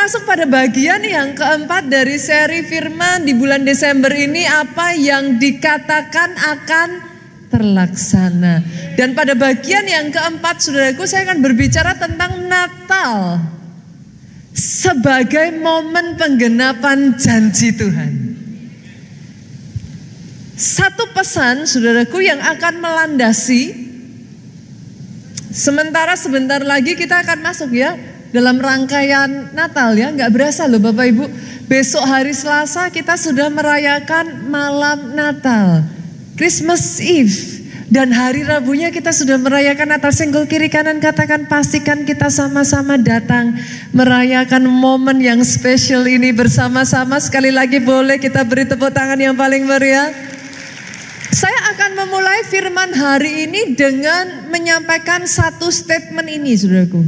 masuk pada bagian yang keempat dari seri firman di bulan Desember ini, apa yang dikatakan akan terlaksana. Dan pada bagian yang keempat, saudaraku, saya akan berbicara tentang Natal sebagai momen penggenapan janji Tuhan. Satu pesan, saudaraku, yang akan melandasi, sementara sebentar lagi kita akan masuk ya dalam rangkaian Natal ya. Gak berasa loh Bapak Ibu, besok hari Selasa kita sudah merayakan malam Natal, Christmas Eve. Dan hari Rabunya kita sudah merayakan Natal. Senggol kiri kanan katakan, pastikan kita sama-sama datang merayakan momen yang spesial ini bersama-sama. Sekali lagi boleh kita beri tepuk tangan yang paling meriah. Saya akan memulai firman hari ini dengan menyampaikan satu statement ini, saudaraku.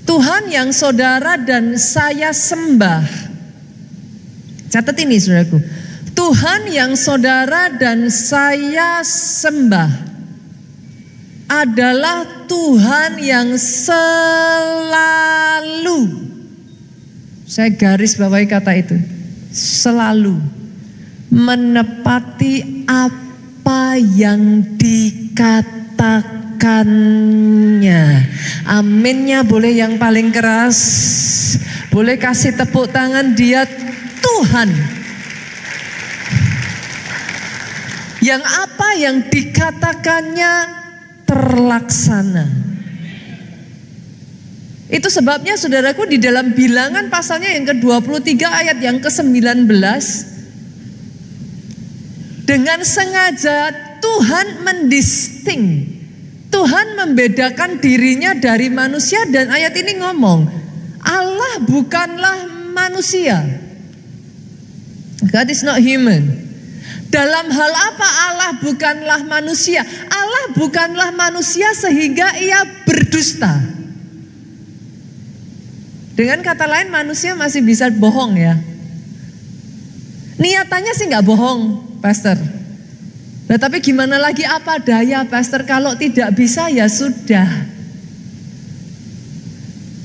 Tuhan yang saudara dan saya sembah. Catat ini, saudaraku. Tuhan yang saudara dan saya sembah adalah Tuhan yang selalu, saya garis bawahi kata itu, selalu menepati apa yang dikatakannya. Aminnya boleh yang paling keras, boleh kasih tepuk tangan. Dia Tuhan yang apa yang dikatakannya terlaksana. Itu sebabnya saudaraku, di dalam Bilangan pasalnya yang ke-23 ayat yang ke-19, dengan sengaja Tuhan mendisting, Tuhan membedakan dirinya dari manusia. Dan ayat ini ngomong, Allah bukanlah manusia, God is not human. Dalam hal apa Allah bukanlah manusia? Allah bukanlah manusia sehingga ia berdusta. Dengan kata lain, manusia masih bisa bohong ya. Niatannya sih nggak bohong, Pastor. Nah, tapi gimana lagi, apa daya, Pastor? Kalau tidak bisa ya sudah.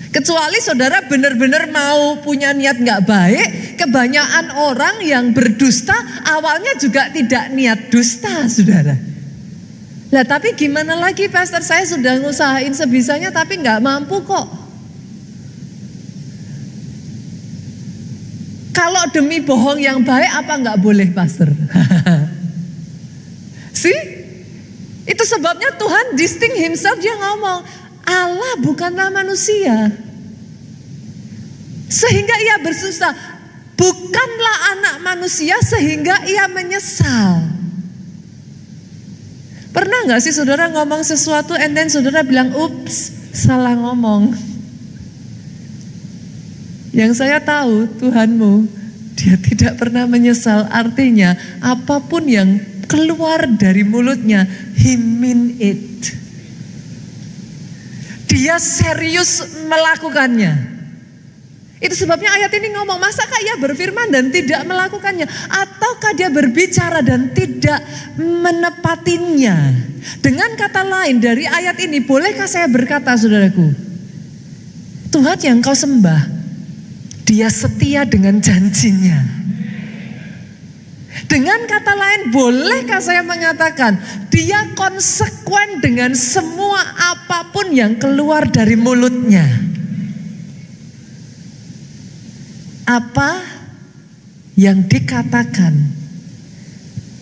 Kecuali saudara benar-benar mau punya niat nggak baik. Kebanyakan orang yang berdusta awalnya juga tidak niat dusta, saudara. Lah tapi gimana lagi, Pastor? Saya sudah ngusahain sebisanya tapi nggak mampu kok. Kalau demi bohong yang baik apa nggak boleh, Pastor? See? Itu sebabnya Tuhan distinct himself, dia ngomong, Allah bukanlah manusia sehingga ia bersusah, bukanlah anak manusia sehingga ia menyesal. Pernah gak sih saudara ngomong sesuatu and then saudara bilang, ups, salah ngomong. Yang saya tahu Tuhanmu, dia tidak pernah menyesal. Artinya apapun yang keluar dari mulutnya, he mean it. Dia serius melakukannya. Itu sebabnya ayat ini ngomong, masakah ia berfirman dan tidak melakukannya? Ataukah dia berbicara dan tidak menepatinya? Dengan kata lain, dari ayat ini bolehkah saya berkata, saudaraku, Tuhan yang kau sembah, dia setia dengan janjinya. Dengan kata lain, bolehkah saya mengatakan, dia konsekuen dengan semua apapun yang keluar dari mulutnya? Apa yang dikatakan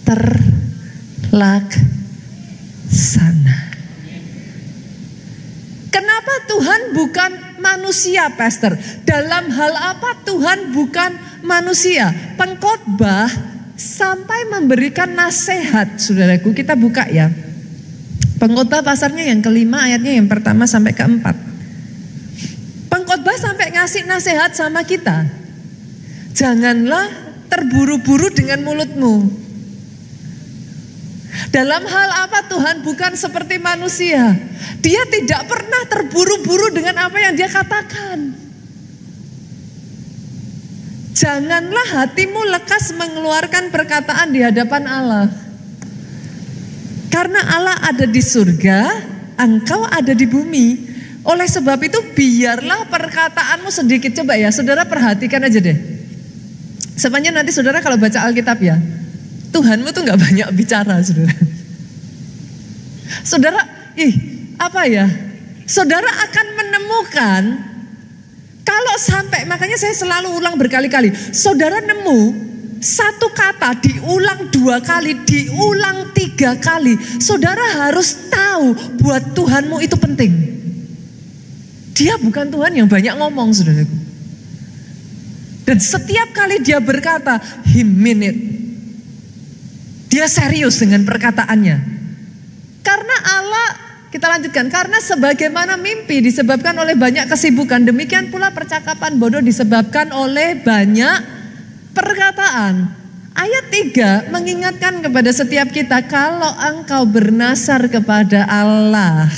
terlaksana. Kenapa Tuhan bukan manusia, Pastor? Dalam hal apa Tuhan bukan manusia? Pengkhotbah sampai memberikan nasihat, saudaraku. Kita buka ya. Pengkhotbah pasalnya yang kelima, ayatnya yang pertama sampai keempat. Pengkhotbah sampai ngasih nasihat sama kita. Janganlah terburu-buru dengan mulutmu. Dalam hal apa Tuhan bukan seperti manusia? Dia tidak pernah terburu-buru dengan apa yang dia katakan. Janganlah hatimu lekas mengeluarkan perkataan di hadapan Allah. Karena Allah ada di surga, engkau ada di bumi. Oleh sebab itu biarlah perkataanmu sedikit. Coba ya saudara perhatikan aja deh. Sepanjang nanti saudara kalau baca Alkitab ya, Tuhanmu tuh gak banyak bicara saudara. Saudara, saudara akan menemukan, kalau sampai, makanya saya selalu ulang berkali-kali, saudara nemu satu kata diulang 2 kali, diulang 3 kali, saudara harus tahu buat Tuhanmu itu penting. Dia bukan Tuhan yang banyak ngomong saudaraku. Dan setiap kali dia berkata, he mean it. Dia serius dengan perkataannya. Karena Allah, kita lanjutkan, karena sebagaimana mimpi disebabkan oleh banyak kesibukan, demikian pula percakapan bodoh disebabkan oleh banyak perkataan. Ayat 3 mengingatkan kepada setiap kita, kalau engkau bernasar kepada Allah,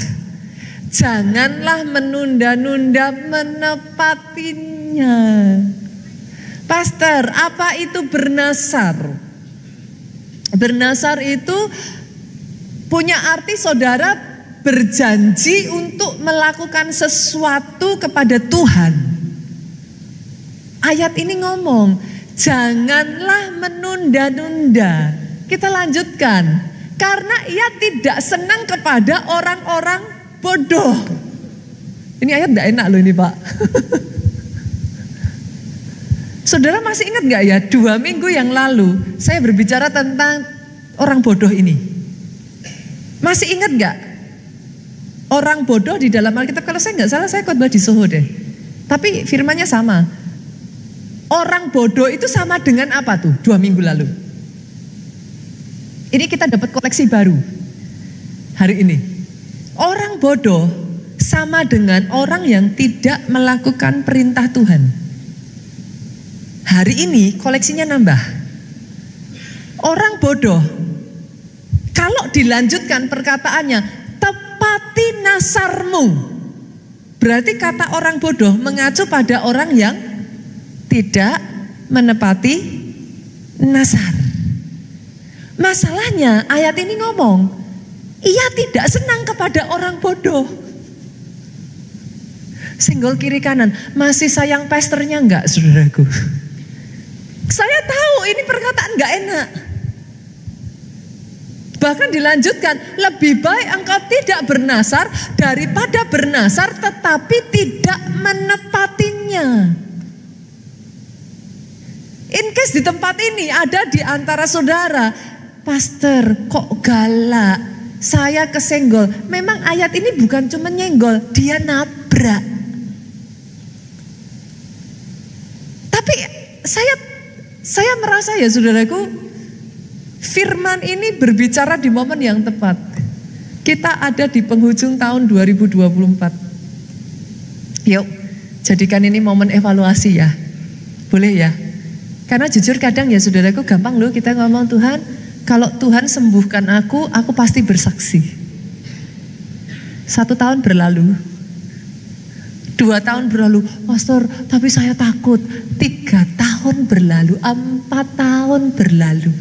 janganlah menunda-nunda menepatinya. Pastor, apa itu bernasar? Bernasar itu punya arti saudara berjanji untuk melakukan sesuatu kepada Tuhan. Ayat ini ngomong, janganlah menunda-nunda. Kita lanjutkan. Karena ia tidak senang kepada orang-orang bodoh. Ini ayat gak enak loh ini Pak. Saudara masih ingat gak ya 2 minggu yang lalu saya berbicara tentang orang bodoh ini. Masih ingat gak? Orang bodoh di dalam Alkitab, kalau saya gak salah saya khotbah di Soho deh. Tapi firmannya sama. Orang bodoh itu sama dengan apa tuh 2 minggu lalu? Ini kita dapat koleksi baru hari ini. Orang bodoh sama dengan orang yang tidak melakukan perintah Tuhan. Hari ini koleksinya nambah. Orang bodoh, kalau dilanjutkan perkataannya, tepati nasarmu. Berarti kata orang bodoh mengacu pada orang yang tidak menepati nasar. Masalahnya ayat ini ngomong, ia tidak senang kepada orang bodoh. Senggol kiri kanan, masih sayang pastornya enggak saudaraku? Saya tahu ini perkataan enggak enak. Bahkan dilanjutkan, lebih baik engkau tidak bernasar daripada bernasar tetapi tidak menepatinya. In case di tempat ini ada di antara saudara, pastor kok galak, saya kesenggol. Memang ayat ini bukan cuma nyenggol, dia nabrak. Tapi saya merasa ya saudaraku, firman ini berbicara di momen yang tepat. Kita ada di penghujung tahun 2024. Yuk, jadikan ini momen evaluasi ya. Boleh ya? Karena jujur kadang ya saudaraku gampang loh kita ngomong, Tuhan, kalau Tuhan sembuhkan aku pasti bersaksi. 1 tahun berlalu, 2 tahun berlalu, pastor tapi saya takut. 3 tahun berlalu, 4 tahun berlalu.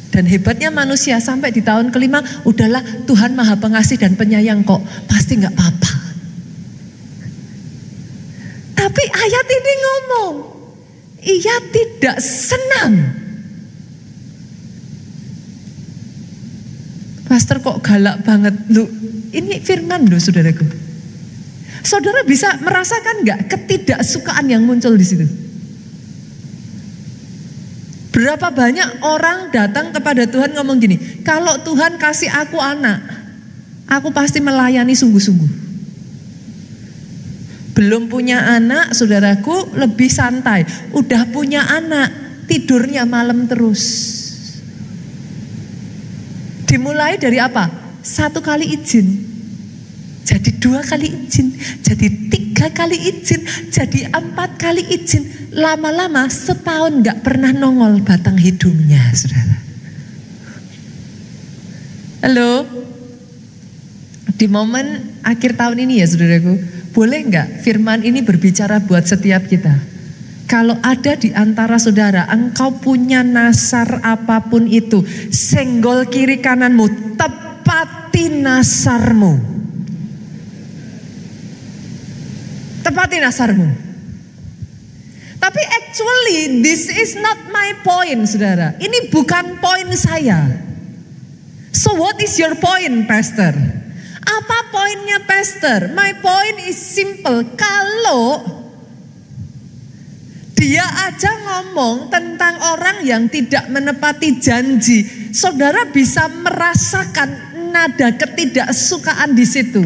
Dan hebatnya manusia sampai di tahun ke-5, udahlah Tuhan maha pengasih dan penyayang kok, pasti gak apa-apa. Tapi ayat ini ngomong, ia tidak senang. Pastor kok galak banget. Loh, ini firman loh saudaraku. Saudara bisa merasakan gak ketidaksukaan yang muncul di situ? Berapa banyak orang datang kepada Tuhan ngomong gini, kalau Tuhan kasih aku anak, aku pasti melayani sungguh-sungguh. Belum punya anak, saudaraku lebih santai. Udah punya anak, tidurnya malam terus. Dimulai dari apa? 1 kali izin, jadi 2 kali izin, jadi 3 kali izin, jadi 4 kali izin. Lama-lama setahun gak pernah nongol batang hidungnya, saudara. Halo? Di momen akhir tahun ini ya saudaraku, boleh gak firman ini berbicara buat setiap kita? Kalau ada di antara saudara, engkau punya nasar apapun itu, senggol kiri kananmu, tepat tepati nasarmu. Tepati nasarmu. Tapi actually this is not my point, saudara. Ini bukan poin saya. So what is your point, Pastor? Apa poinnya, Pastor? My point is simple. Kalau dia aja ngomong tentang orang yang tidak menepati janji, saudara bisa merasakan nada ketidaksukaan di situ.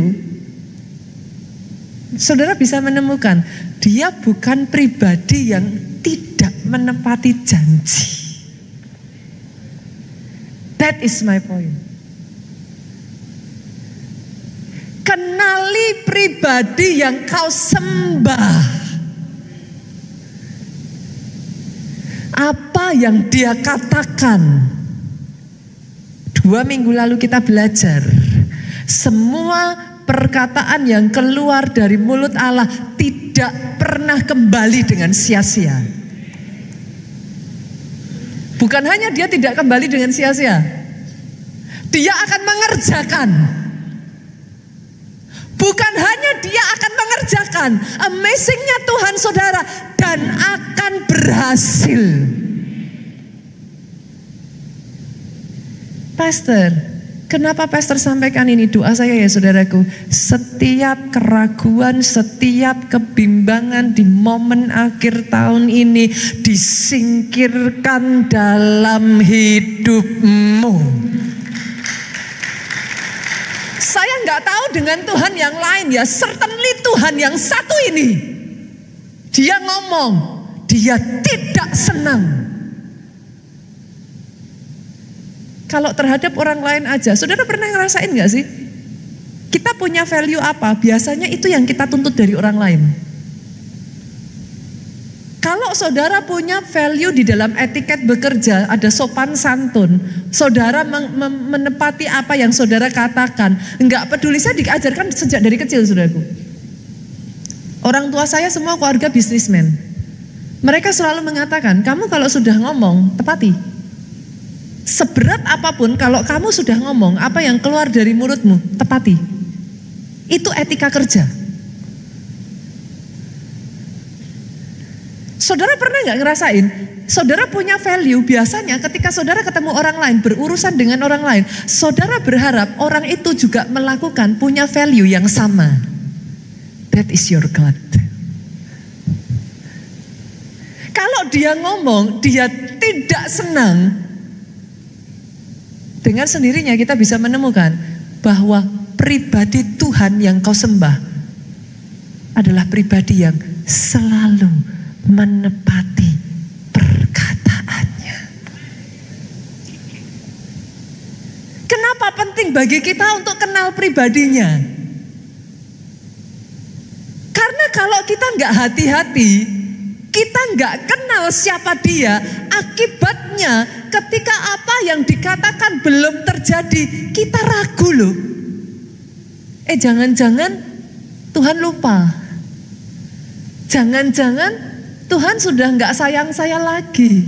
Saudara bisa menemukan dia bukan pribadi yang tidak menepati janji. That is my point. Kenali pribadi yang kau sembah. Apa yang dia katakan. 2 minggu lalu kita belajar. Semua perkataan yang keluar dari mulut Allah tidak pernah kembali dengan sia-sia. Bukan hanya dia tidak kembali dengan sia-sia. Dia akan mengerjakan. Bukan hanya dia akan mengerjakan. Amazingnya Tuhan, saudara, dan akan berhasil. Pastor, kenapa Pastor sampaikan ini? Doa saya ya saudaraku, setiap keraguan, setiap kebimbangan di momen akhir tahun ini disingkirkan dalam hidupmu. Saya nggak tahu dengan Tuhan yang lain ya, certainly Tuhan yang satu ini, dia ngomong, dia tidak senang kalau terhadap orang lain aja. Saudara pernah ngerasain nggak sih? Kita punya value apa? Biasanya itu yang kita tuntut dari orang lain. Kalau saudara punya value di dalam etiket bekerja, ada sopan santun, saudara menepati apa yang saudara katakan, enggak peduli. Saya diajarkan sejak dari kecil, saudaraku. Orang tua saya semua keluarga bisnismen. Mereka selalu mengatakan, kamu kalau sudah ngomong, tepati. Seberat apapun, kalau kamu sudah ngomong, apa yang keluar dari mulutmu, tepati. Itu etika kerja. Saudara pernah nggak ngerasain, saudara punya value, biasanya ketika saudara ketemu orang lain, berurusan dengan orang lain, saudara berharap orang itu juga melakukan, punya value yang sama. That is your God. Kalau dia ngomong, dia tidak senang, dengan sendirinya kita bisa menemukan bahwa pribadi Tuhan yang kau sembah adalah pribadi yang selalu menepati perkataannya. Kenapa penting bagi kita untuk kenal pribadinya? Karena kalau kita nggak hati-hati, kita nggak kenal siapa dia, akibatnya ketika apa yang dikatakan belum terjadi, kita ragu loh. Jangan-jangan Tuhan lupa. Jangan-jangan Tuhan sudah nggak sayang saya lagi.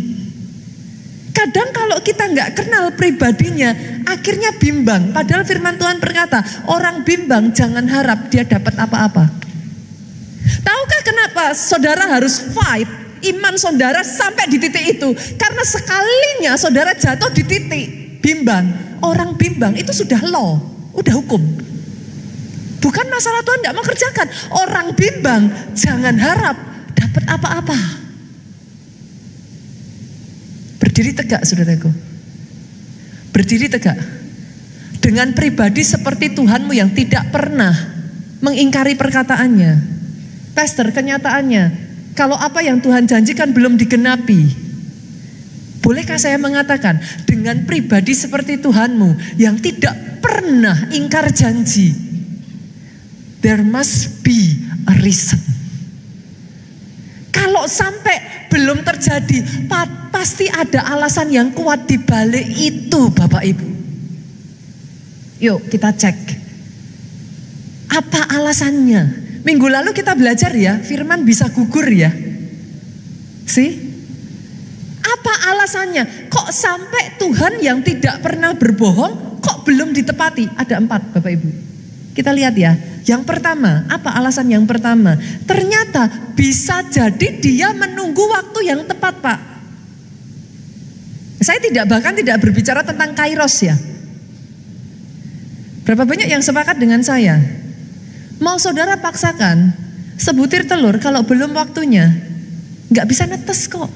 Kadang kalau kita nggak kenal pribadinya, akhirnya bimbang. Padahal firman Tuhan berkata, orang bimbang jangan harap dia dapat apa-apa. Tahukah kenapa saudara harus fight iman saudara sampai di titik itu? Karena sekalinya saudara jatuh di titik bimbang, orang bimbang itu sudah law, udah hukum. Bukan masalah Tuhan tidak mau kerjakan. Orang bimbang jangan harap dapat apa-apa. Berdiri tegak, saudaraku. Berdiri tegak. Dengan pribadi seperti Tuhanmu yang tidak pernah mengingkari perkataannya. Pastor, kenyataannya, kalau apa yang Tuhan janjikan belum digenapi, bolehkah saya mengatakan, dengan pribadi seperti Tuhanmu yang tidak pernah ingkar janji, there must be a reason. Kalau sampai belum terjadi, pasti ada alasan yang kuat di balik itu, Bapak Ibu. Yuk kita cek. Apa alasannya? Minggu lalu kita belajar ya, firman bisa gugur ya. Apa alasannya? Kok sampai Tuhan yang tidak pernah berbohong, kok belum ditepati? Ada 4 Bapak Ibu. Kita lihat ya. Yang pertama, apa alasan yang pertama? Ternyata bisa jadi dia menunggu waktu yang tepat, Pak. Saya bahkan tidak berbicara tentang kairos ya. Berapa banyak yang sepakat dengan saya? Mau saudara paksakan sebutir telur kalau belum waktunya, nggak bisa netes kok.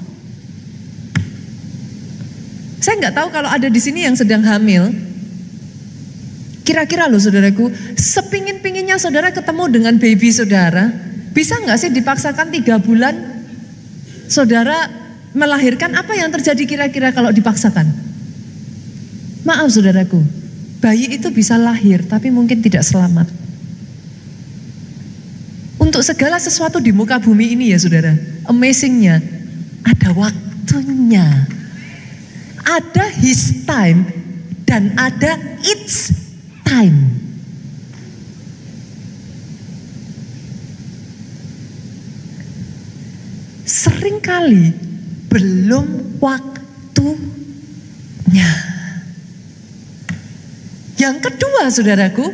Saya nggak tahu kalau ada di sini yang sedang hamil. Kira-kira loh saudaraku, sepingin-pinginnya saudara ketemu dengan baby saudara, bisa nggak sih dipaksakan 3 bulan saudara melahirkan? Apa yang terjadi kira-kira kalau dipaksakan? Maaf saudaraku, bayi itu bisa lahir tapi mungkin tidak selamat. Untuk segala sesuatu di muka bumi ini ya saudara, amazingnya ada waktunya. Ada his time dan ada its time. Seringkali belum waktunya. Yang kedua saudaraku,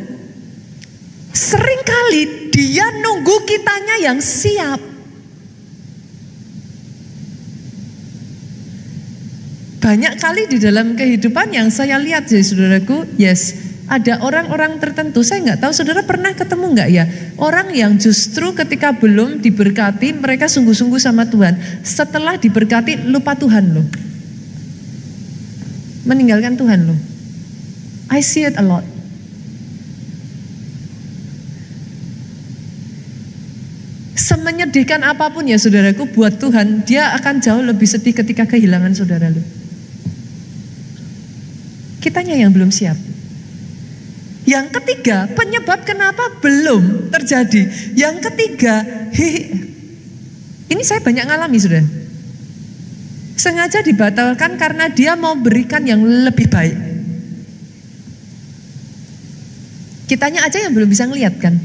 seringkali dia nunggu kitanya yang siap. Banyak kali di dalam kehidupan yang saya lihat ya saudaraku, ada orang-orang tertentu, saya nggak tahu saudara pernah ketemu nggak ya, orang yang justru ketika belum diberkati mereka sungguh-sungguh sama Tuhan, setelah diberkati lupa Tuhan loh, meninggalkan Tuhan loh. I see it a lot. Semenyedihkan apapun ya saudaraku buat Tuhan, dia akan jauh lebih sedih ketika kehilangan saudara loh. Kitanya yang belum siap. Yang ketiga, penyebab kenapa belum terjadi. Yang ketiga, ini saya banyak ngalami sudah. Sengaja dibatalkan karena dia mau berikan yang lebih baik. Kitanya aja yang belum bisa ngeliat kan.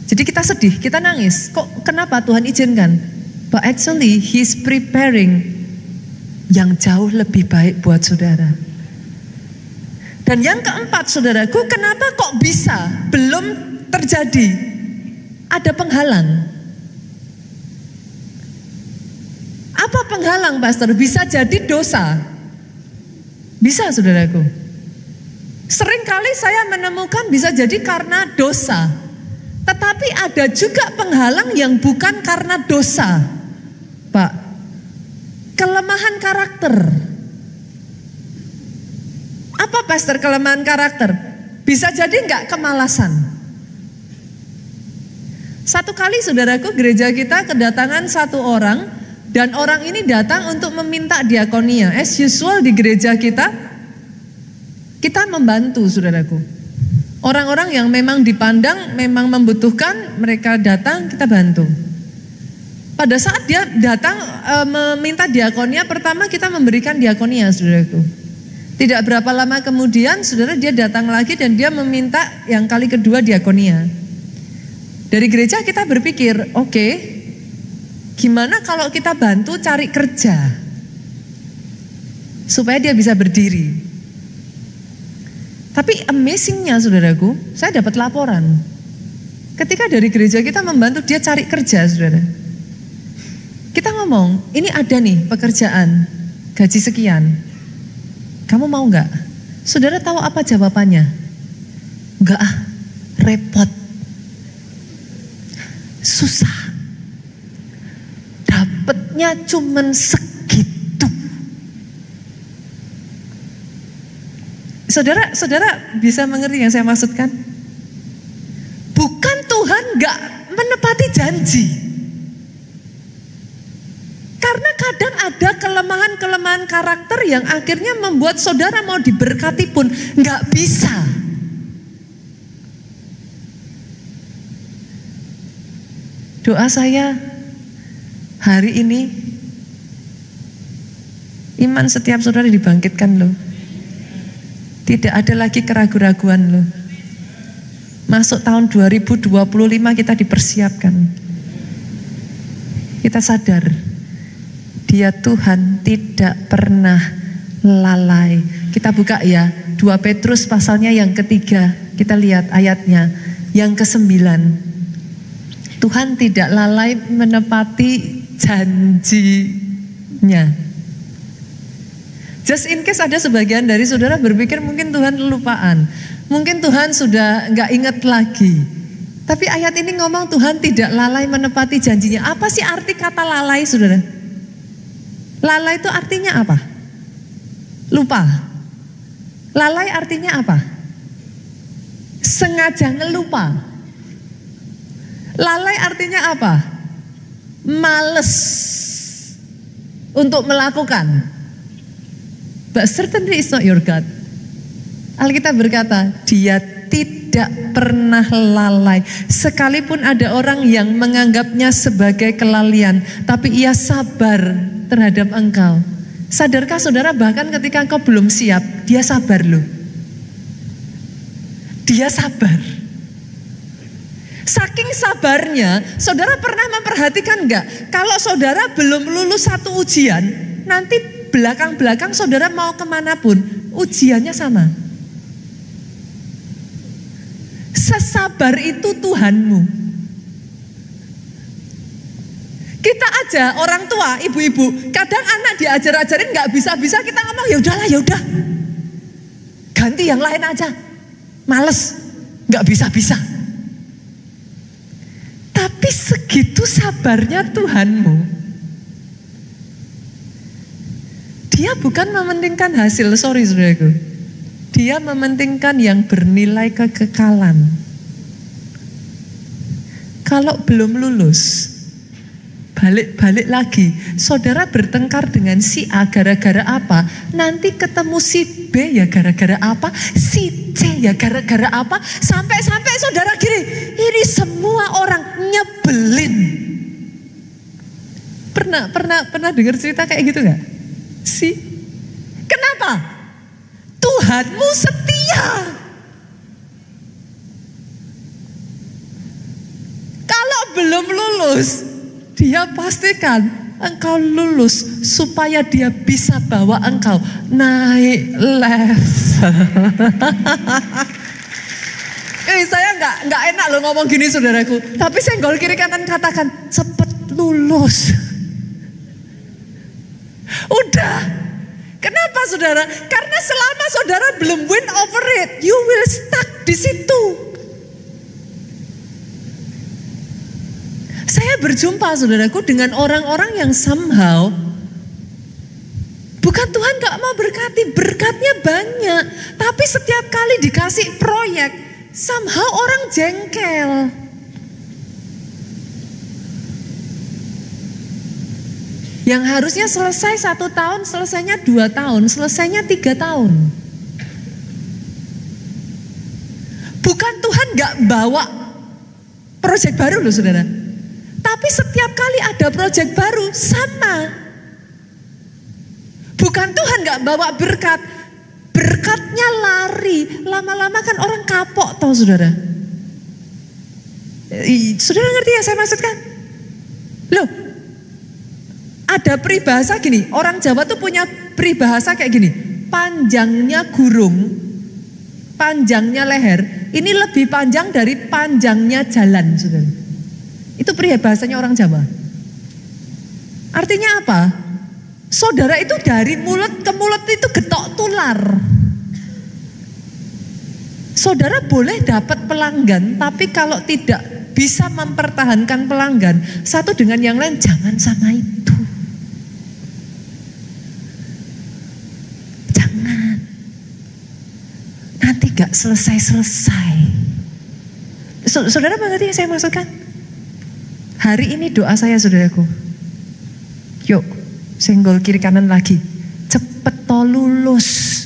Jadi kita sedih, kita nangis. Kok kenapa Tuhan izinkan? But actually He's preparing yang jauh lebih baik buat saudara. Dan yang keempat saudaraku, kenapa kok bisa belum terjadi? Ada penghalang. Apa penghalang pastor? Bisa jadi dosa. Bisa saudaraku. Seringkali saya menemukan bisa jadi karena dosa. Tetapi ada juga penghalang yang bukan karena dosa. Pak, kelemahan karakter. Apa pastor kelemahan karakter? Bisa jadi enggak kemalasan. Satu kali saudaraku gereja kita kedatangan satu orang, dan orang ini datang untuk meminta diakonia. As usual di gereja kita membantu saudaraku. Orang-orang yang memang dipandang memang membutuhkan, mereka datang kita bantu. Pada saat dia datang meminta diakonia, pertama kita memberikan diakonia saudaraku. Tidak berapa lama kemudian saudara dia datang lagi dan dia meminta yang kali kedua diakonia. Dari gereja kita berpikir, oke, gimana kalau kita bantu cari kerja supaya dia bisa berdiri. Tapi amazingnya saudaraku, saya dapat laporan ketika dari gereja kita membantu dia cari kerja saudara. Kita ngomong, ini ada nih pekerjaan, gaji sekian. Kamu mau nggak? Saudara tahu apa jawabannya? Enggak ah, repot, susah, dapatnya cuman segitu. Saudara bisa mengerti yang saya maksudkan? Bukan Tuhan nggak menepati janji. Karena kadang ada kelemahan-kelemahan karakter yang akhirnya membuat saudara mau diberkati pun nggak bisa. Doa saya hari ini, iman setiap saudara dibangkitkan loh. Tidak ada lagi keraguan-raguan loh. Masuk tahun 2025 kita dipersiapkan. Kita sadar Dia Tuhan tidak pernah lalai. Kita buka ya 2 Petrus pasalnya yang ketiga, kita lihat ayatnya yang ke-9. Tuhan tidak lalai menepati janjinya. Just in case ada sebagian dari saudara berpikir mungkin Tuhan kelupaan, mungkin Tuhan sudah nggak ingat lagi. Tapi ayat ini ngomong Tuhan tidak lalai menepati janjinya. Apa sih arti kata lalai, saudara? Lalai itu artinya apa? Lupa. Lalai artinya apa? Sengaja ngelupa. Lalai artinya apa? Males untuk melakukan. But certainly it's not your God. Alkitab berkata, Dia tidak pernah lalai. Sekalipun ada orang yang menganggapnya sebagai kelalaian, tapi Ia sabar terhadap engkau. Sadarkah saudara, bahkan ketika engkau belum siap, Dia sabar loh. Dia sabar. Saking sabarnya, saudara pernah memperhatikan enggak? Kalau saudara belum lulus satu ujian, nanti belakang-belakang saudara mau kemanapun, ujiannya sama. Sesabar itu Tuhanmu. Kita aja orang tua, ibu-ibu, kadang anak diajar-ajarin nggak bisa-bisa, kita ngomong ya udahlah, ya udah, ganti yang lain aja, males, nggak bisa-bisa. Tapi segitu sabarnya Tuhanmu. Dia bukan mementingkan hasil, sorry saudaraku. Dia mementingkan yang bernilai kekekalan. Kalau belum lulus, balik lagi, saudara bertengkar dengan si A gara-gara apa, nanti ketemu si B ya gara-gara apa, si C ya gara-gara apa, sampai saudara gini, ini semua orang nyebelin. Pernah dengar cerita kayak gitu gak? Kenapa? Tuhanmu setia. Kalau belum lulus, Dia pastikan engkau lulus supaya Dia bisa bawa engkau naik level. Saya nggak enak loh ngomong gini saudaraku. Tapi senggol kiri kanan katakan cepet lulus. Udah. Kenapa saudara? Karena selama saudara belum win over it, you will stuck di situ. Saya berjumpa saudaraku dengan orang-orang yang somehow bukan Tuhan gak mau berkati, berkatnya banyak. Tapi setiap kali dikasih proyek, somehow orang jengkel. Yang harusnya selesai 1 tahun, selesainya 2 tahun, selesainya 3 tahun. Bukan Tuhan gak bawa proyek baru loh saudara. Tapi setiap kali ada proyek baru sama. Bukan Tuhan gak bawa berkat. Berkatnya lari. Lama-lama kan orang kapok tau saudara. Saudara ngerti ya saya maksudkan? Loh, ada peribahasa gini. Orang Jawa tuh punya peribahasa kayak gini. Panjangnya gurung, panjangnya leher, ini lebih panjang dari panjangnya jalan saudara. Itu peribahasanya orang Jawa. Artinya apa? Saudara itu dari mulut ke mulut itu getok tular. Saudara boleh dapat pelanggan, tapi kalau tidak bisa mempertahankan pelanggan, satu dengan yang lain jangan sama itu. Jangan. Nanti gak selesai-selesai. Saudara mengerti yang saya maksudkan? Hari ini doa saya saudaraku. Yuk, senggol kiri kanan lagi. Cepet to lulus.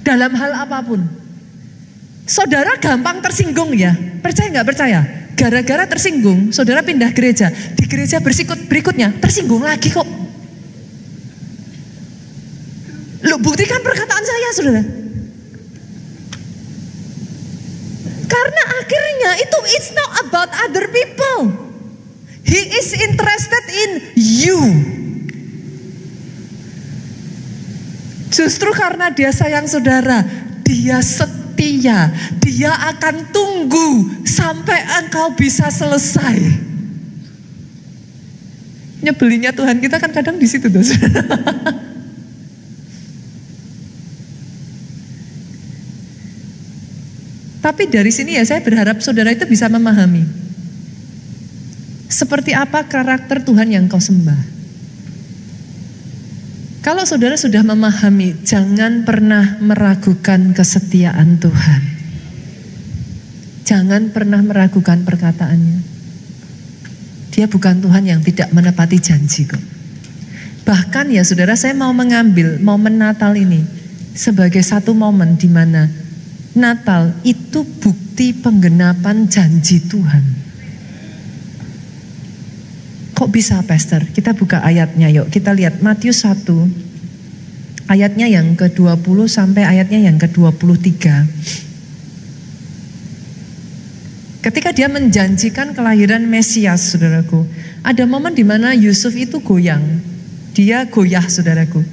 Dalam hal apapun. Saudara gampang tersinggung ya. Percaya gak percaya? Gara-gara tersinggung, saudara pindah gereja. Di gereja berikutnya tersinggung lagi kok. Loh, buktikan perkataan saya saudara. Karena akhirnya itu it's not about other people. He is interested in you. Justru karena dia sayang saudara, dia setia, dia akan tunggu sampai engkau bisa selesai. Nyebelinnya Tuhan kita kan kadang di situ tuh. Tapi dari sini ya saya berharap saudara itu bisa memahami seperti apa karakter Tuhan yang kau sembah. Kalau saudara sudah memahami, jangan pernah meragukan kesetiaan Tuhan. Jangan pernah meragukan perkataannya. Dia bukan Tuhan yang tidak menepati janji kok. Bahkan ya saudara, saya mau mengambil momen Natal ini sebagai satu momen di mana Natal itu bukti penggenapan janji Tuhan. Kok bisa Pastor? Kita buka ayatnya yuk. Kita lihat Matius 1 ayatnya yang ke-20 sampai ayatnya yang ke-23. Ketika dia menjanjikan kelahiran Mesias, saudaraku, ada momen di mana Yusuf itu goyang. Dia goyah, saudaraku.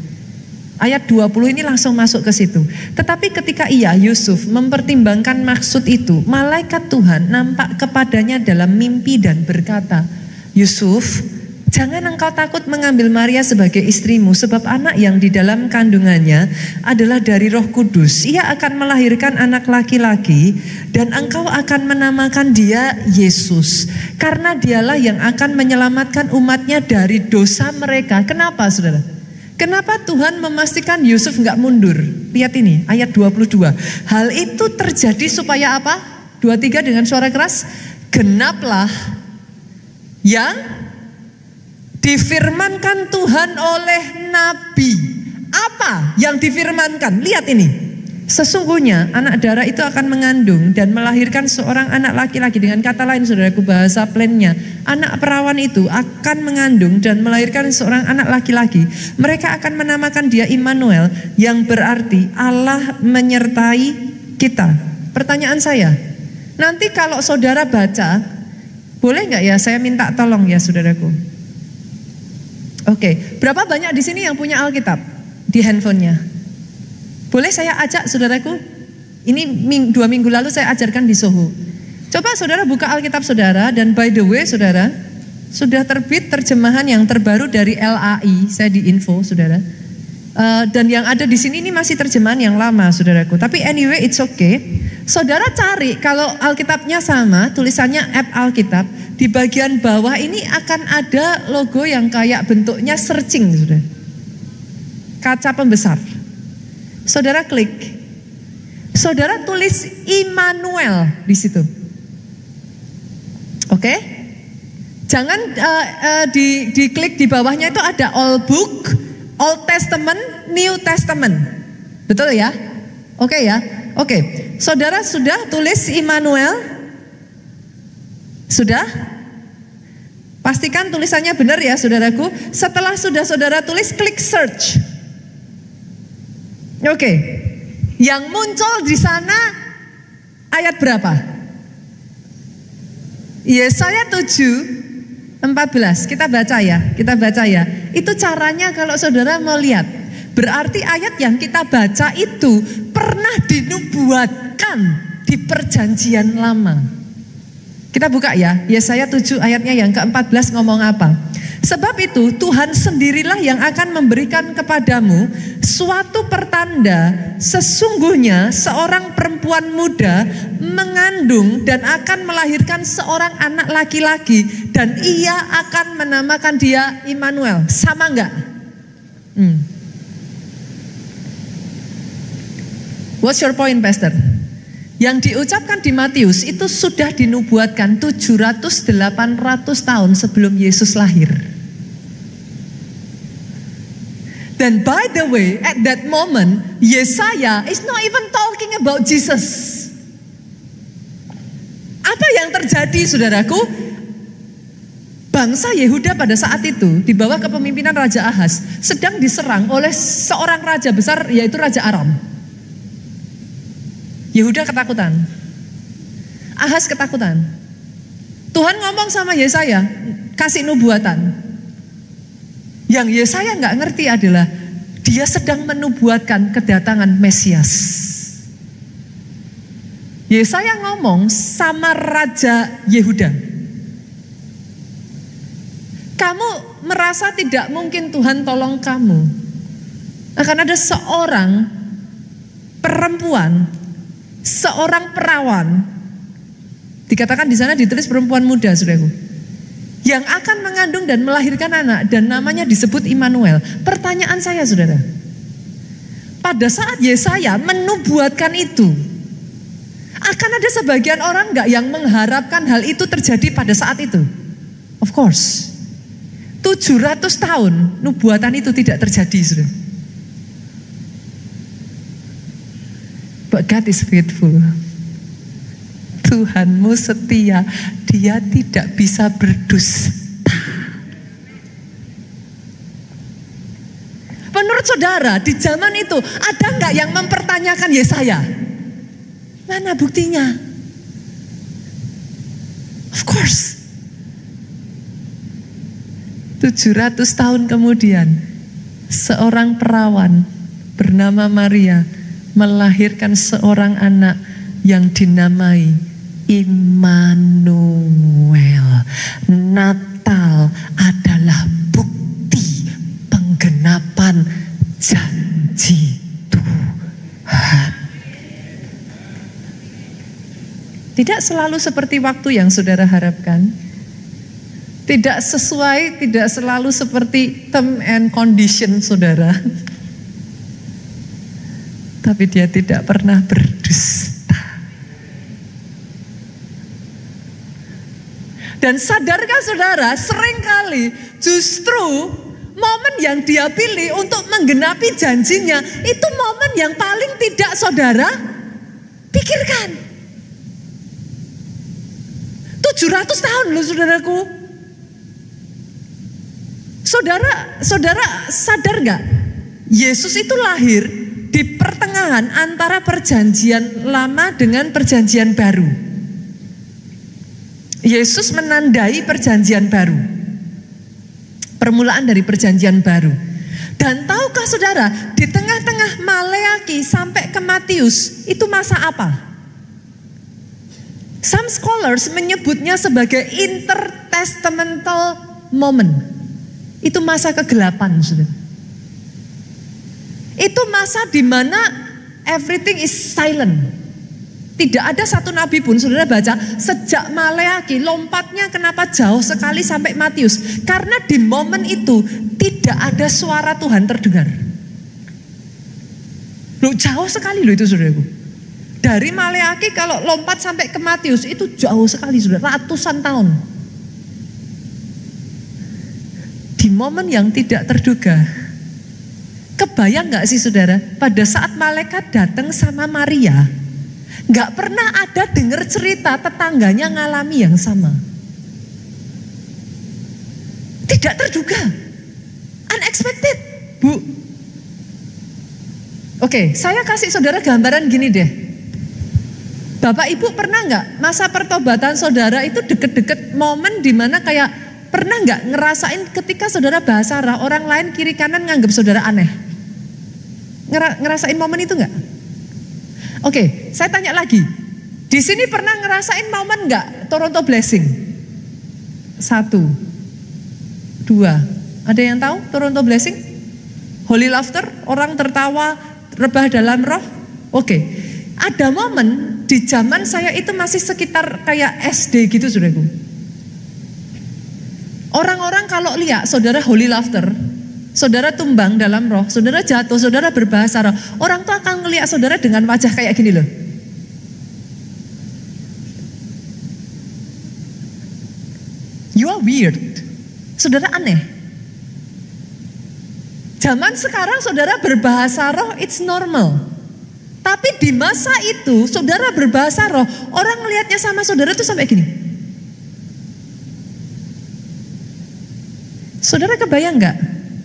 Ayat 20 ini langsung masuk ke situ. Tetapi ketika Yusuf mempertimbangkan maksud itu, malaikat Tuhan nampak kepadanya dalam mimpi dan berkata, Yusuf, jangan engkau takut mengambil Maria sebagai istrimu, sebab anak yang di dalam kandungannya adalah dari Roh Kudus. Ia akan melahirkan anak laki-laki dan engkau akan menamakan dia Yesus. Karena dialah yang akan menyelamatkan umatnya dari dosa mereka. Kenapa saudara? Kenapa Tuhan memastikan Yusuf enggak mundur? Lihat ini ayat 22. Hal itu terjadi supaya apa? 23 dengan suara keras. Genaplah yang difirmankan Tuhan oleh Nabi. Apa yang difirmankan? Lihat ini. Sesungguhnya anak darah itu akan mengandung dan melahirkan seorang anak laki-laki. Dengan kata lain saudaraku, bahasa plainnya, anak perawan itu akan mengandung dan melahirkan seorang anak laki-laki. Mereka akan menamakan dia Immanuel, yang berarti Allah menyertai kita. Pertanyaan saya, nanti kalau saudara baca, boleh nggak ya saya minta tolong ya saudaraku? Oke, berapa banyak di sini yang punya Alkitab di handphonenya? Boleh saya ajak saudaraku? Ini 2 minggu lalu saya ajarkan di Soho. Coba saudara buka Alkitab saudara, dan by the way saudara, sudah terbit terjemahan yang terbaru dari LAI, saya di info saudara. Dan yang ada di sini ini masih terjemahan yang lama saudaraku. Tapi anyway it's okay. Saudara cari, kalau Alkitabnya sama, tulisannya app Alkitab, di bagian bawah ini akan ada logo yang kayak bentuknya searching, saudara. Kaca pembesar. Saudara klik. Saudara tulis Immanuel di situ. Oke? Jangan diklik di bawahnya itu ada All Book, Old Testament, New Testament. Betul ya? Oke ya? Oke. Saudara sudah tulis Immanuel? Sudah? Pastikan tulisannya benar ya saudaraku. Setelah sudah saudara tulis, klik search. Oke. Yang muncul di sana ayat berapa? Yesaya 7:14. Kita baca ya. Itu caranya kalau saudara mau lihat. Berarti ayat yang kita baca itu pernah dinubuatkan di perjanjian lama. Kita buka ya, Yesaya 7 ayatnya yang ke-14 ngomong apa? Sebab itu Tuhan sendirilah yang akan memberikan kepadamu suatu pertanda, sesungguhnya seorang perempuan muda mengandung dan akan melahirkan seorang anak laki-laki, dan ia akan menamakan dia Immanuel. Sama enggak? What's your point, Pastor? Yang diucapkan di Matius itu sudah dinubuatkan 700-800 tahun sebelum Yesus lahir. Dan by the way, at that moment, Yesaya is not even talking about Jesus. Apa yang terjadi, saudaraku? Bangsa Yehuda pada saat itu, di bawah kepemimpinan Raja Ahaz, sedang diserang oleh seorang raja besar, yaitu Raja Aram. Yehuda ketakutan, Ahaz ketakutan. Tuhan ngomong sama Yesaya, kasih nubuatan. Yang Yesaya nggak ngerti adalah Dia sedang menubuatkan kedatangan Mesias. Yesaya ngomong sama Raja Yehuda. Kamu merasa tidak mungkin Tuhan tolong kamu. Akan ada seorang perempuan, seorang perawan. Dikatakan di sana ditulis perempuan muda, saudaraku. Yang akan mengandung dan melahirkan anak dan namanya disebut Immanuel. Pertanyaan saya, saudara. Pada saat Yesaya menubuatkan itu, akan ada sebagian orang enggak yang mengharapkan hal itu terjadi pada saat itu? Of course. 700 tahun nubuatan itu tidak terjadi, saudara. But God is faithful. Tuhanmu setia, Dia tidak bisa berdusta. Menurut saudara, di zaman itu ada enggak yang mempertanyakan Yesaya? Mana buktinya? Of course. 700 tahun kemudian, seorang perawan bernama Maria melahirkan seorang anak yang dinamai Immanuel. Natal adalah bukti penggenapan janji Tuhan. Tidak selalu seperti waktu yang saudara harapkan. Tidak sesuai, tidak selalu seperti term and condition saudara. Tapi Dia tidak pernah berdusta. Dan sadarkah saudara, seringkali justru momen yang Dia pilih untuk menggenapi janjinya, itu momen yang paling tidak saudara pikirkan. 700 tahun loh saudaraku. Saudara sadar gak? Yesus itu lahir di pertengahan antara perjanjian lama dengan perjanjian baru. Yesus menandai perjanjian baru. Permulaan dari perjanjian baru. Dan tahukah saudara, di tengah-tengah Maleaki sampai ke Matius, itu masa apa? Some scholars menyebutnya sebagai intertestamental moment. Itu masa kegelapan, saudara. Itu masa di mana everything is silent. Tidak ada satu nabi pun, saudara baca, sejak Maleaki lompatnya kenapa jauh sekali sampai Matius. Karena di momen itu tidak ada suara Tuhan terdengar. Loh, jauh sekali loh itu saudaraku. Dari Maleaki kalau lompat sampai ke Matius itu jauh sekali saudara, ratusan tahun. Di momen yang tidak terduga. Kebayang gak sih saudara, pada saat malaikat datang sama Maria, gak pernah ada dengar cerita tetangganya ngalami yang sama. Tidak terduga. Unexpected, Bu. Oke, saya kasih saudara gambaran gini deh. Bapak Ibu pernah gak masa pertobatan saudara itu deket-deket momen dimana kayak pernah gak ngerasain ketika saudara bahasa roh, orang lain kiri kanan nganggap saudara aneh? Ngerasain momen itu gak? Oke, saya tanya lagi. Di sini pernah ngerasain momen nggak Toronto Blessing? 1, 2. Ada yang tahu Toronto Blessing? Holy Laughter, orang tertawa, rebah dalam roh. Oke, ada momen di zaman saya itu masih sekitar kayak SD gitu, saudaraku. Orang-orang kalau lihat saudara Holy Laughter, saudara tumbang dalam roh, saudara jatuh, saudara berbahasa roh, orang tuh akan ngelihat saudara dengan wajah kayak gini loh. You are weird. Saudara aneh. Zaman sekarang saudara berbahasa roh, it's normal. Tapi di masa itu, saudara berbahasa roh, orang ngelihatnya sama saudara tuh sampai gini. Saudara kebayang gak?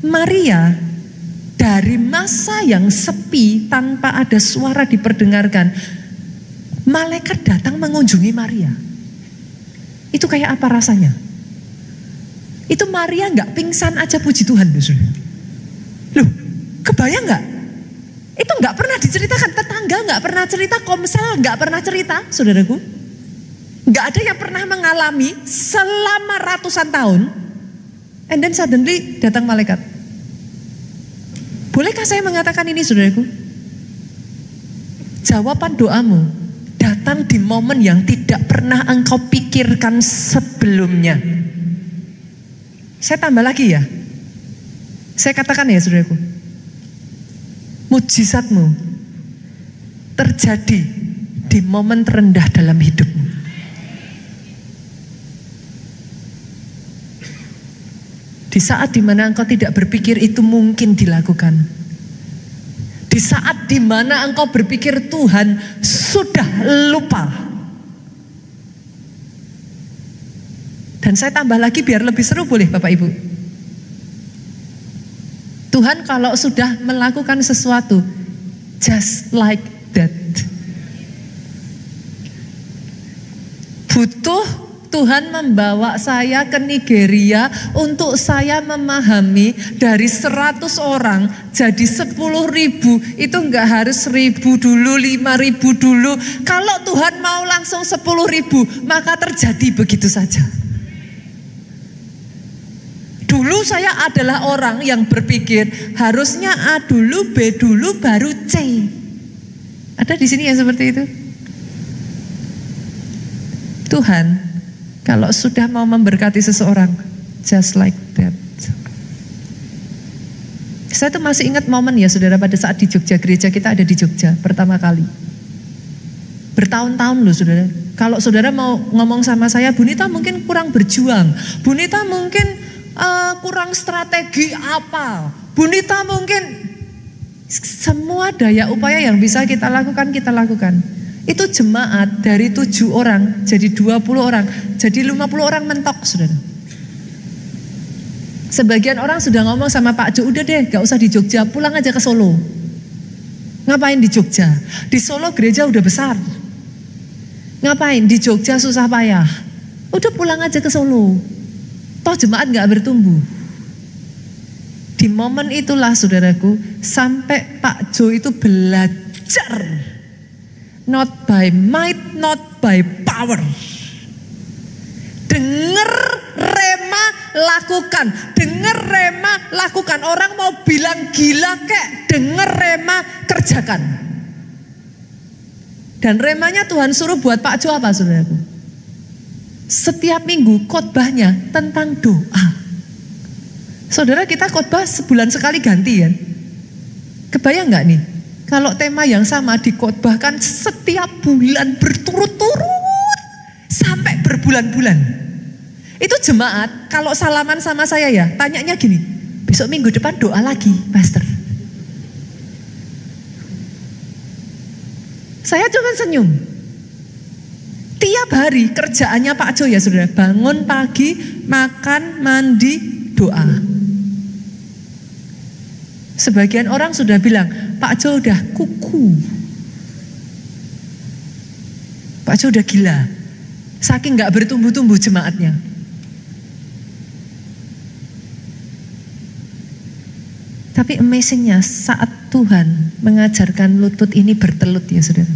Maria dari masa yang sepi tanpa ada suara diperdengarkan, malaikat datang mengunjungi Maria. Itu kayak apa rasanya? Itu Maria gak pingsan aja, puji Tuhan. Loh, Kebayang nggak? Itu nggak pernah diceritakan, tetangga nggak pernah cerita, Komsel nggak pernah cerita, saudaraku. Nggak ada yang pernah mengalami selama ratusan tahun. And then suddenly datang malaikat. Bolehkah saya mengatakan ini, saudaraku? Jawaban doamu datang di momen yang tidak pernah engkau pikirkan sebelumnya. Saya tambah lagi ya. Saya katakan ya, saudaraku. Mujizatmu terjadi di momen terendah dalam hidupmu. Di saat dimana engkau tidak berpikir itu mungkin dilakukan. Di saat dimana engkau berpikir Tuhan sudah lupa. Dan saya tambah lagi biar lebih seru, boleh Bapak Ibu? Tuhan kalau sudah melakukan sesuatu just like that. Butuh Tuhan membawa saya ke Nigeria untuk saya memahami dari 100 orang jadi 10.000. Itu enggak harus 1.000 dulu, 5.000 dulu. Kalau Tuhan mau langsung 10.000 maka terjadi begitu saja. Dulu saya adalah orang yang berpikir harusnya A dulu, B dulu, baru C. Ada di sini yang seperti itu? Tuhan kalau sudah mau memberkati seseorang, just like that. Saya tuh masih ingat momen ya saudara, pada saat di Jogja, gereja kita ada di Jogja pertama kali. Bertahun-tahun loh saudara. Kalau saudara mau ngomong sama saya, Bu Nita mungkin kurang berjuang. Bu Nita mungkin kurang strategi apa. Bu Nita mungkin semua daya upaya yang bisa kita lakukan, kita lakukan. Itu jemaat dari 7 orang jadi 20 orang, jadi 50 orang mentok saudara. Sebagian orang sudah ngomong sama Pak Jo, udah deh gak usah di Jogja, pulang aja ke Solo. Ngapain di Jogja? Di Solo gereja udah besar. Ngapain di Jogja susah payah? Udah pulang aja ke Solo. Toh jemaat gak bertumbuh. Di momen itulah saudaraku, sampai Pak Jo itu belajar. Not by might, not by power. Dengar rema, lakukan. Dengar rema, lakukan. Orang mau bilang gila kek, dengar rema, kerjakan. Dan remanya Tuhan suruh buat Pak Jo apa saudaraku? Setiap minggu khotbahnya tentang doa. Saudara, kita khotbah sebulan sekali ganti ya. Kebayang gak nih? Kalau tema yang sama dikhotbahkan setiap bulan berturut-turut sampai berbulan-bulan. Itu jemaat kalau salaman sama saya ya, tanyanya gini, besok minggu depan doa lagi, Pastor. Saya cuma senyum. Tiap hari kerjaannya Pak Jo ya saudara, bangun pagi, makan, mandi, doa. Sebagian orang sudah bilang, Pak Jo udah kuku. Pak Jo udah gila. Saking gak bertumbuh-tumbuh jemaatnya. Tapi amazingnya saat Tuhan mengajarkan lutut ini bertelut ya saudara.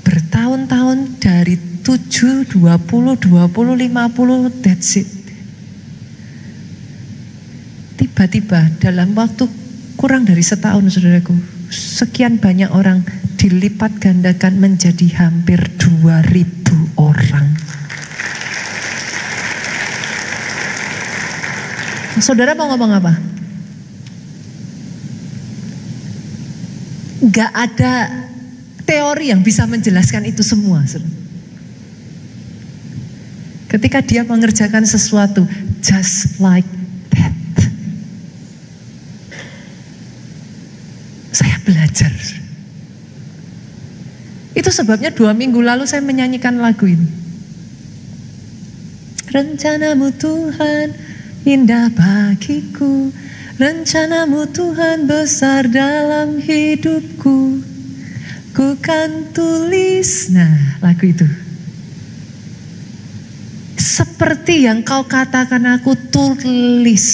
Bertahun-tahun dari 7, 20, 50, 50, that's it. Tiba-tiba dalam waktu kurang dari setahun saudaraku, sekian banyak orang dilipat gandakan menjadi hampir 2.000 orang. Saudara mau ngomong apa? Gak ada teori yang bisa menjelaskan itu semua. Ketika dia mengerjakan sesuatu just like that. Saya belajar. Itu sebabnya 2 minggu lalu saya menyanyikan lagu ini. Rencanamu Tuhan indah bagiku, rencanamu Tuhan besar dalam hidupku. Ku kan tulis, nah lagu itu. Seperti yang kau katakan aku tulis.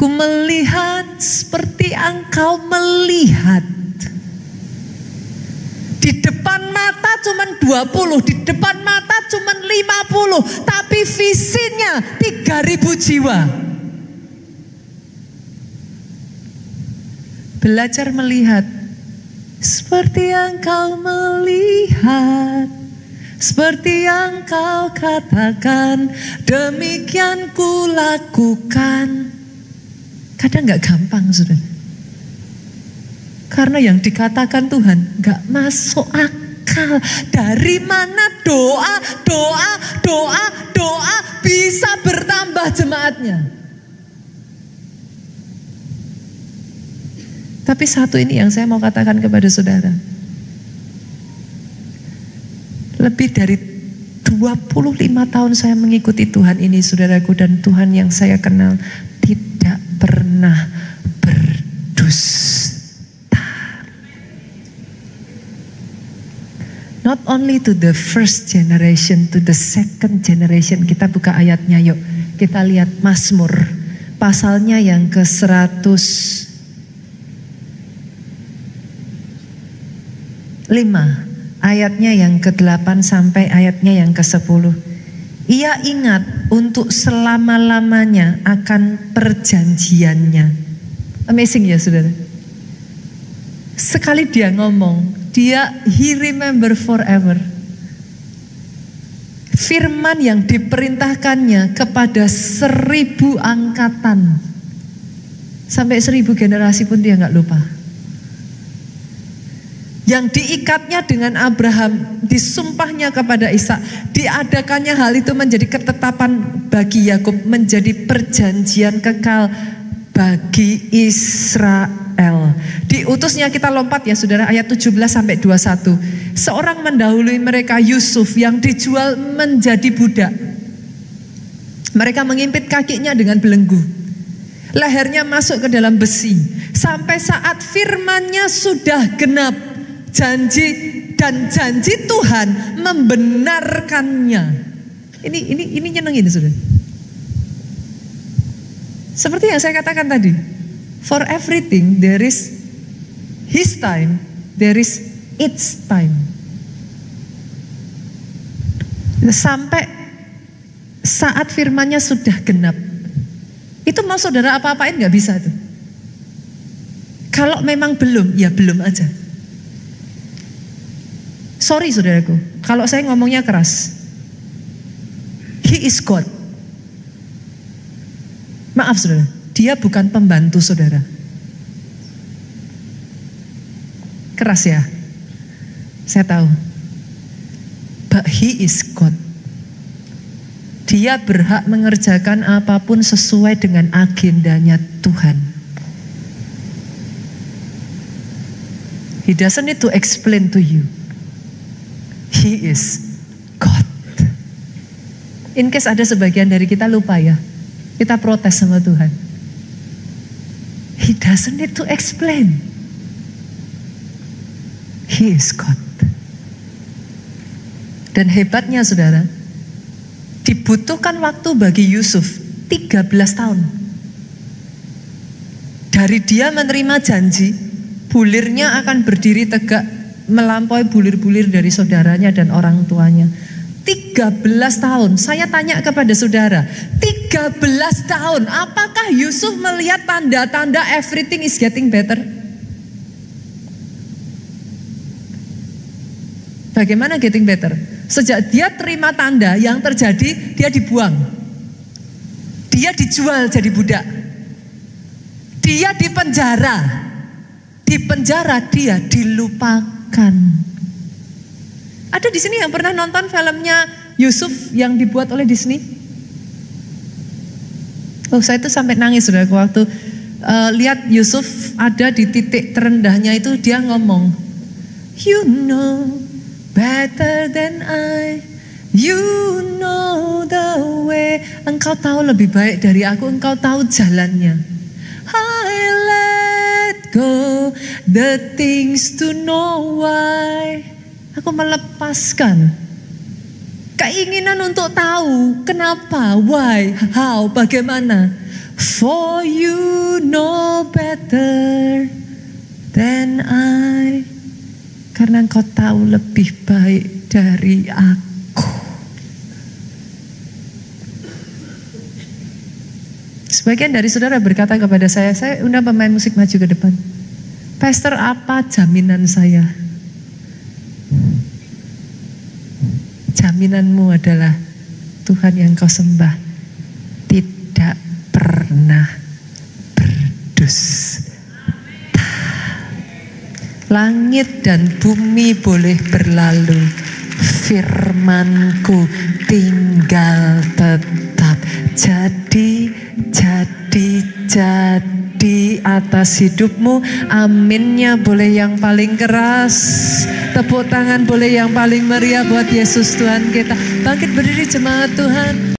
Ku melihat seperti engkau melihat. Di depan mata cuman 20, di depan mata cuman 50, tapi visinya 3.000 jiwa. Belajar melihat seperti engkau melihat, seperti yang kau katakan, demikian ku lakukan. Kadang gak gampang, saudara. Karena yang dikatakan Tuhan gak masuk akal. Dari mana doa bisa bertambah jemaatnya? Tapi satu ini yang saya mau katakan kepada saudara. Lebih dari 25 tahun saya mengikuti Tuhan ini, saudaraku, dan Tuhan yang saya kenal tidak pernah berdusta. Not only to the first generation, to the second generation. Kita buka ayatnya yuk. Kita lihat Mazmur pasalnya yang ke-105 ayatnya yang ke-8 sampai ayatnya yang ke-10. Ia ingat untuk selama-lamanya akan perjanjiannya. Amazing ya saudara. Sekali dia ngomong, he remember forever. Firman yang diperintahkannya kepada 1000 angkatan. Sampai 1000 generasi pun dia gak lupa. Yang diikatnya dengan Abraham, disumpahnya kepada Ishak, diadakannya hal itu menjadi ketetapan bagi Yakub, menjadi perjanjian kekal bagi Israel. Diutusnya, kita lompat ya saudara, ayat 17 sampai 21. Seorang mendahului mereka, Yusuf, yang dijual menjadi budak. Mereka mengimpit kakinya dengan belenggu, lehernya masuk ke dalam besi, sampai saat firman-Nya sudah genap. Janji Tuhan membenarkannya. Ini nyenengin saudara. Seperti yang saya katakan tadi, for everything there is His time, there is its time. Sampai saat firman-Nya sudah genap, itu mau saudara apa-apain gak bisa tuh. Kalau memang belum, ya belum aja. Sorry saudaraku, kalau saya ngomongnya keras. He is God. Maaf saudara, dia bukan pembantu saudara. Keras ya, saya tahu. But He is God. Dia berhak mengerjakan apapun sesuai dengan agendanya Tuhan. He doesn't need to explain to you. He is God. In case ada sebagian dari kita lupa ya, kita protes sama Tuhan. He doesn't need to explain. He is God. Dan hebatnya saudara, dibutuhkan waktu bagi Yusuf 13 tahun. Dari dia menerima janji, bulirnya akan berdiri tegak melampaui bulir-bulir dari saudaranya dan orang tuanya. 13 tahun. Saya tanya kepada saudara, 13 tahun, apakah Yusuf melihat tanda-tanda everything is getting better? Bagaimana getting better? Sejak dia terima tanda, yang terjadi dia dibuang. Dia dijual jadi budak. Dia dipenjara. Di penjara dia dilupakan. Ada di sini yang pernah nonton filmnya Yusuf yang dibuat oleh Disney? Oh, saya tuh sampai nangis saudara waktu lihat Yusuf ada di titik terendahnya itu, dia ngomong, "You know better than I, you know the way." Engkau tahu lebih baik dari aku, engkau tahu jalannya. I let go the things to know why. Aku melepaskan keinginan untuk tahu kenapa, why, how, bagaimana. For you know better than I. Karena Engkau tahu lebih baik dari aku. Sebagian dari saudara berkata kepada saya undang pemain musik maju ke depan. Pastor, apa jaminan saya? Jaminanmu adalah Tuhan yang kau sembah tidak pernah berdusta. Langit dan bumi boleh berlalu, firmanku tinggal tetap. Jadi atas hidupmu. Aminnya boleh yang paling keras, tepuk tangan boleh yang paling meriah buat Yesus Tuhan kita. Bangkit berdiri jemaat Tuhan.